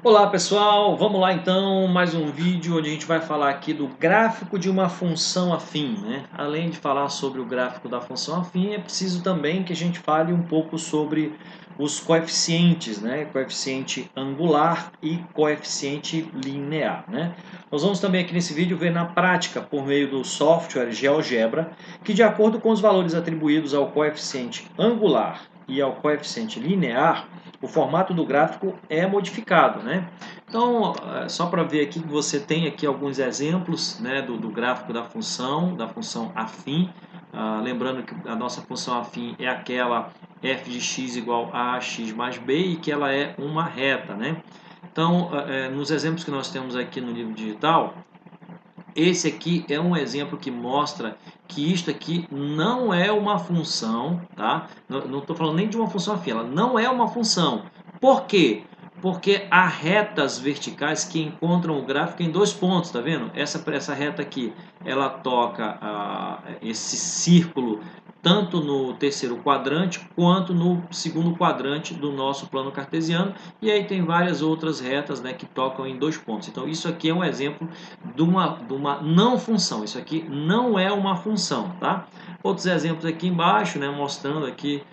Olá pessoal, vamos lá então, mais um vídeo onde a gente vai falar aqui do gráfico de uma função afim, né? Além de falar sobre o gráfico da função afim, é preciso também que a gente fale um pouco sobre os coeficientes, né? Coeficiente angular e coeficiente linear, né? Nós vamos também aqui nesse vídeo ver na prática, por meio do software GeoGebra, que de acordo com os valores atribuídos ao coeficiente angular e ao coeficiente linear, o formato do gráfico é modificado, né? Então, só para ver aqui que você tem aqui alguns exemplos, né, do gráfico da função afim. Lembrando que a nossa função afim é aquela f de x igual a x mais b e que ela é uma reta, né? Então, nos exemplos que nós temos aqui no livro digital, esse aqui é um exemplo que mostra que isto aqui não é uma função, tá? Não estou falando nem de uma função afim, ela não é uma função. Por quê? Porque há retas verticais que encontram o gráfico em dois pontos, tá vendo? Essa reta aqui, ela toca esse círculo tanto no terceiro quadrante quanto no segundo quadrante do nosso plano cartesiano, e aí tem várias outras retas, né, que tocam em dois pontos. Então isso aqui é um exemplo de uma não função. Isso aqui não é uma função, tá? Outros exemplos aqui embaixo, né, mostrando aqui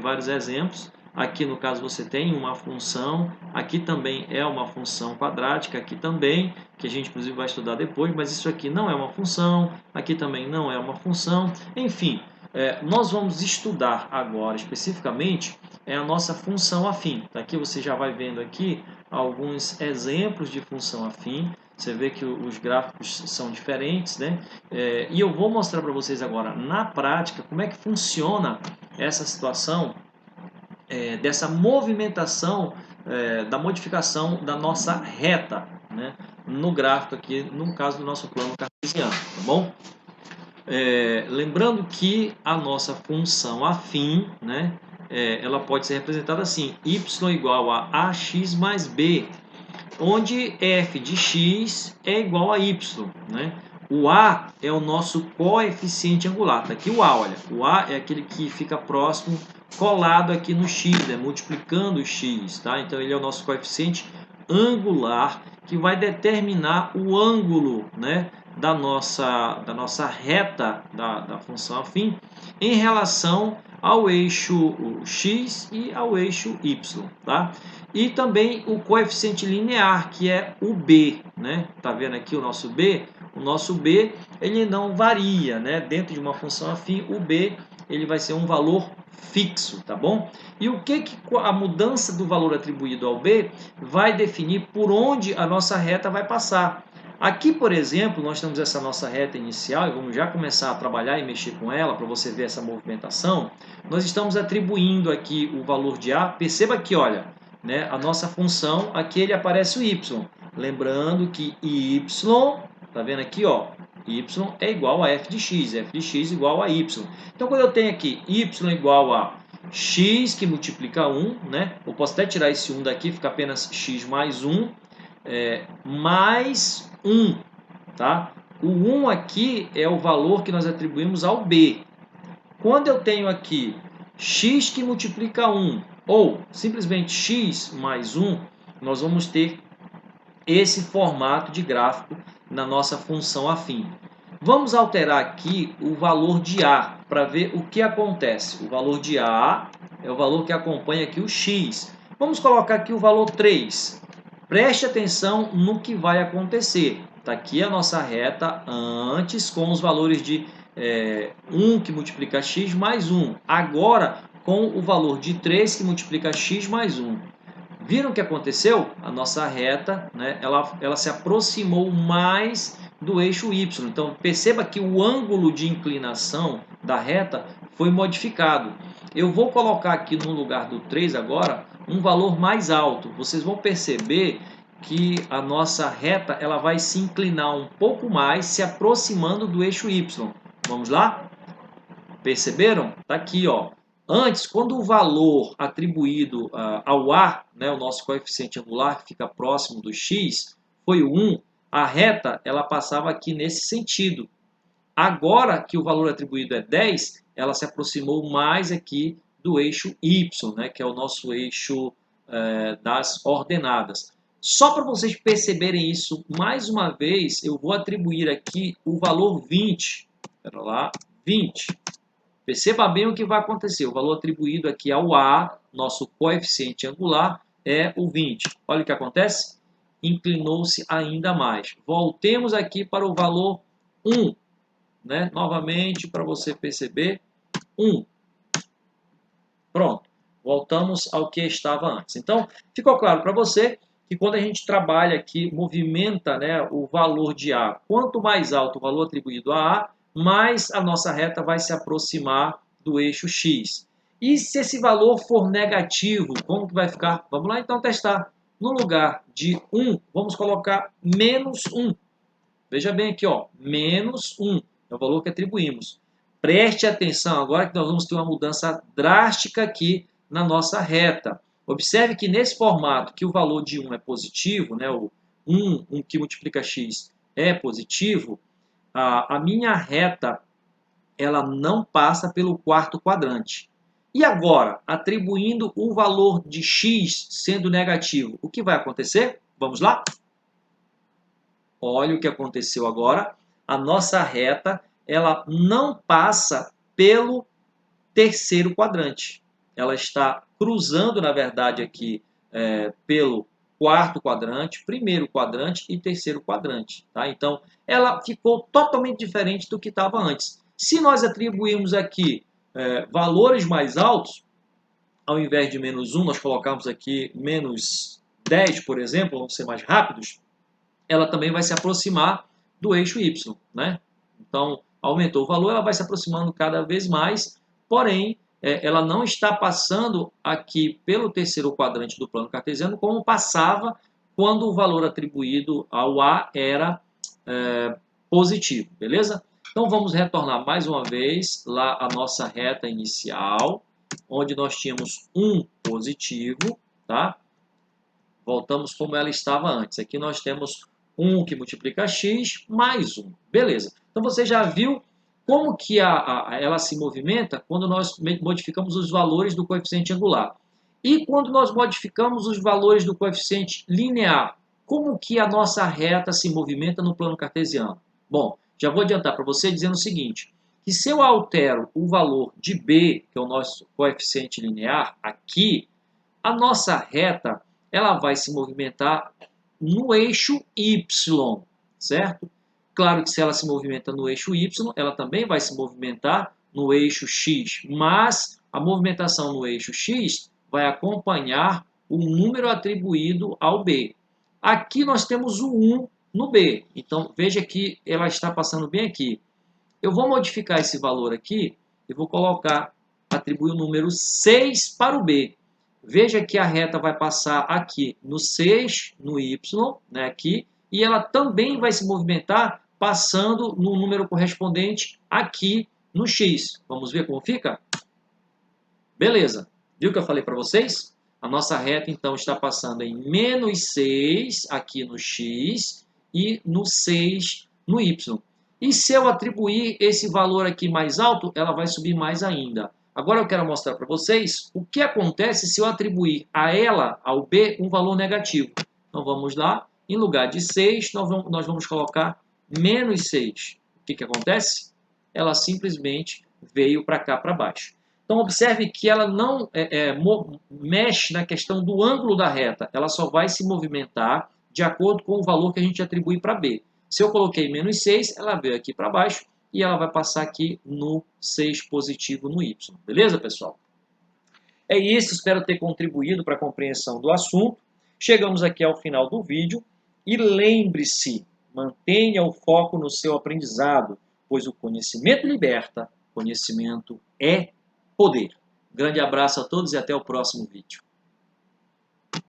vários exemplos. Aqui no caso você tem uma função, aqui também é uma função quadrática, aqui também, que a gente inclusive vai estudar depois, mas isso aqui não é uma função, aqui também não é uma função. Enfim, nós vamos estudar agora especificamente a nossa função afim. Aqui você já vai vendo aqui alguns exemplos de função afim. Você vê que os gráficos são diferentes, né? E eu vou mostrar para vocês agora na prática como é que funciona essa situação dessa movimentação, da modificação da nossa reta, né? No gráfico aqui, no caso do nosso plano cartesiano, tá bom? Lembrando que a nossa função afim, né? Ela pode ser representada assim: y igual a ax mais b, onde f de x é igual a y, né? O a é o nosso coeficiente angular. Tá aqui o a, olha. O a é aquele que fica próximo, colado aqui no x, né? Multiplicando o x, tá? Então ele é o nosso coeficiente angular que vai determinar o ângulo, né, da nossa reta da função afim em relação ao eixo x e ao eixo y, tá? E também o coeficiente linear, que é o b, né? Tá vendo aqui o nosso b? O nosso b, ele não varia, né? Dentro de uma função afim, o b, ele vai ser um valor fixo, tá bom? E o que a mudança do valor atribuído ao b vai definir por onde a nossa reta vai passar. Aqui, por exemplo, nós temos essa nossa reta inicial e vamos já começar a trabalhar e mexer com ela para você ver essa movimentação. Nós estamos atribuindo aqui o valor de a. Perceba aqui, olha, né, a nossa função, aqui ele aparece o y. Lembrando que y, tá vendo aqui, ó, y é igual a f de x igual a y. Então, quando eu tenho aqui y igual a x que multiplica 1, né, eu posso até tirar esse 1 daqui, fica apenas x mais 1, mais 1, tá? O 1 aqui é o valor que nós atribuímos ao b. Quando eu tenho aqui x que multiplica 1 ou simplesmente x mais 1, nós vamos ter esse formato de gráfico na nossa função afim. Vamos alterar aqui o valor de a para ver o que acontece. O valor de a é o valor que acompanha aqui o x. Vamos colocar aqui o valor 3. Preste atenção no que vai acontecer. Está aqui a nossa reta antes com os valores de 1 que multiplica x mais 1. Agora com o valor de 3 que multiplica x mais 1. Viram o que aconteceu? A nossa reta, né, ela se aproximou mais do eixo y. Então perceba que o ângulo de inclinação da reta foi modificado. Eu vou colocar aqui no lugar do 3 agora um valor mais alto. Vocês vão perceber que a nossa reta ela vai se inclinar um pouco mais, se aproximando do eixo y. Vamos lá? Perceberam? Está aqui, ó. Antes, quando o valor atribuído ao a, né, o nosso coeficiente angular, que fica próximo do x, foi o 1, a reta ela passava aqui nesse sentido. Agora que o valor atribuído é 10, ela se aproximou mais aqui do eixo y, né, que é o nosso eixo das ordenadas. Só para vocês perceberem isso, mais uma vez, eu vou atribuir aqui o valor 20. Espera lá, 20. Perceba bem o que vai acontecer. O valor atribuído aqui ao A, nosso coeficiente angular, é o 20. Olha o que acontece. Inclinou-se ainda mais. Voltemos aqui para o valor 1. Né? Novamente, para você perceber, 1. Pronto. Voltamos ao que estava antes. Então, ficou claro para você que quando a gente trabalha aqui, movimenta, né, o valor de A, quanto mais alto o valor atribuído a A, mais a nossa reta vai se aproximar do eixo X. E se esse valor for negativo, como que vai ficar? Vamos lá então testar. No lugar de 1, vamos colocar menos 1. Veja bem aqui, ó, menos 1 é o valor que atribuímos. Preste atenção agora que nós vamos ter uma mudança drástica aqui na nossa reta. Observe que nesse formato que o valor de 1 é positivo, né, o 1 que multiplica x é positivo, a minha reta ela não passa pelo quarto quadrante. E agora, atribuindo o valor de x sendo negativo, o que vai acontecer? Vamos lá? Olha o que aconteceu agora. A nossa reta ela não passa pelo terceiro quadrante. Ela está cruzando, na verdade, aqui pelo quarto quadrante, primeiro quadrante e terceiro quadrante. Tá? Então, ela ficou totalmente diferente do que estava antes. Se nós atribuirmos aqui valores mais altos, ao invés de menos 1, nós colocarmos aqui menos 10, por exemplo, vamos ser mais rápidos, ela também vai se aproximar do eixo Y, né? Então, aumentou o valor, ela vai se aproximando cada vez mais, porém, ela não está passando aqui pelo terceiro quadrante do plano cartesiano como passava quando o valor atribuído ao A era positivo, beleza? Então, vamos retornar mais uma vez lá a nossa reta inicial, onde nós tínhamos 1 positivo, tá? Voltamos como ela estava antes. Aqui nós temos 1 que multiplica x mais 1. Beleza. Então você já viu como que ela se movimenta quando nós modificamos os valores do coeficiente angular. E quando nós modificamos os valores do coeficiente linear, como que a nossa reta se movimenta no plano cartesiano? Bom, já vou adiantar para você dizendo o seguinte, que se eu altero o valor de b, que é o nosso coeficiente linear, aqui, a nossa reta ela vai se movimentar no eixo Y, certo? Claro que se ela se movimenta no eixo Y, ela também vai se movimentar no eixo X, mas a movimentação no eixo X vai acompanhar o número atribuído ao B. Aqui nós temos o 1 no B, então veja que ela está passando bem aqui. Eu vou modificar esse valor aqui e vou colocar, atribuir o número 6 para o B. Veja que a reta vai passar aqui no 6, no Y, né, aqui, e ela também vai se movimentar passando no número correspondente aqui no X. Vamos ver como fica? Beleza. Viu o que eu falei para vocês? A nossa reta, então, está passando em menos 6 aqui no X e no 6 no Y. E se eu atribuir esse valor aqui mais alto, ela vai subir mais ainda. Agora eu quero mostrar para vocês o que acontece se eu atribuir a ela, ao B, um valor negativo. Então vamos lá, em lugar de 6, nós vamos colocar menos 6. O que acontece? Ela simplesmente veio para cá, para baixo. Então observe que ela não mexe na questão do ângulo da reta, ela só vai se movimentar de acordo com o valor que a gente atribui para B. Se eu coloquei menos 6, ela veio aqui para baixo e ela vai passar aqui no 6 positivo no Y. Beleza, pessoal? É isso, espero ter contribuído para a compreensão do assunto. Chegamos aqui ao final do vídeo e lembre-se, mantenha o foco no seu aprendizado, pois o conhecimento liberta, conhecimento é poder. Grande abraço a todos e até o próximo vídeo.